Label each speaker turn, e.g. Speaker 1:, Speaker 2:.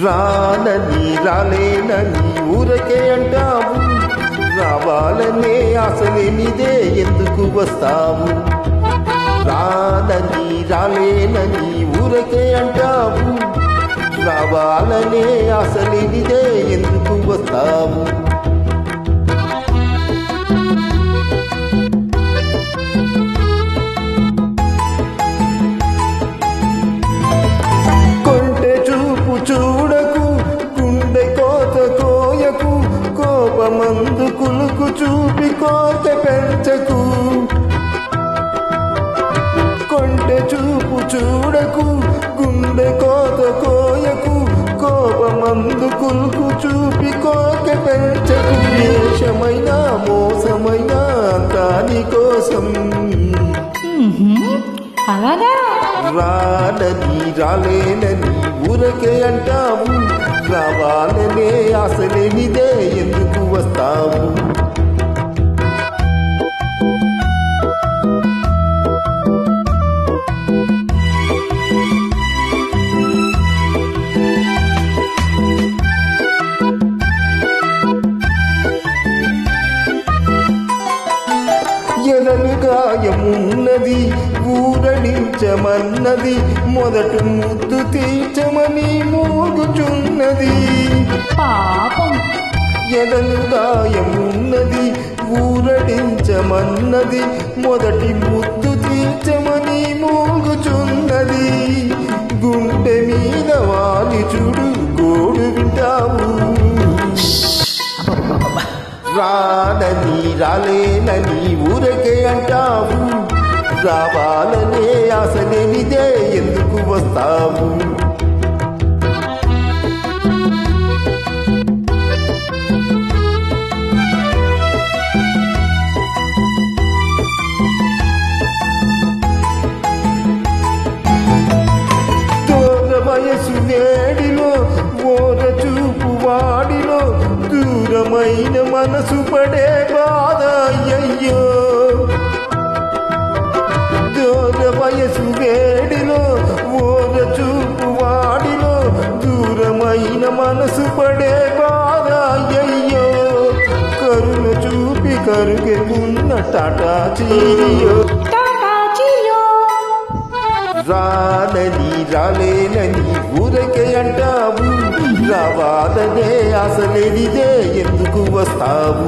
Speaker 1: రానని రాలేనని ఊరకే అంటావు, రావాలనే ఆశలేనిదే ఎందుకు వస్తావు? రానని రాలేనని ఊరకే అంటావు, రావాలనే ఆశలేనిదే ఎందుకు వస్తావు? కొంటె చూపు చూడకు, గుండె కోత కోయకు, కోపమందు కులుకు చూపి కోత పెంచకు. కొంటె చూపు చూడకు, గుండె కోత కోయకు, కోపమందు కులుకు చూపి కోత పెంచకు. వేషమైన మోసమైన అంతా నీ కోసం. రానని రాలేనని ఊరకే అంటావు, రావాలనే ఆశలేనిదే ఎందుకు వస్తావు? ఎదలు గాయమున్నది ఊరడించమన్నది, మొదటి ముద్దు తీర్చమని మూగుచున్నది.
Speaker 2: పాపం
Speaker 1: ఎదలు గాయమున్నది ఊరడించమన్నది, మొదటి ముద్దు తీర్చమని మూగుచున్నది. గుండె మీద వాలి చూడు గోడు వింటావు. రానని రాలేనని ఊరకే అంటావు, రావాలనే ఆశలేనిదే ఎందుకు వస్తావు? దూర వయసు వేడిలో ఓర చూపు వాడిలో, దూరమైన మనసు పడే బాధ అయ్యయ్యో. దూర వయసు వేడిలో ఓర చూపు వాడిలో, దూరమైన మనసు పడే బాధ అయ్యయ్యో. కరుణ చూపి కరుగెకున్న టాటా చీరియో. రానని రాలేనని ఊరకే అంటావు, రావాలనే ఆశలేనిదే ఎందుకు వస్తావు?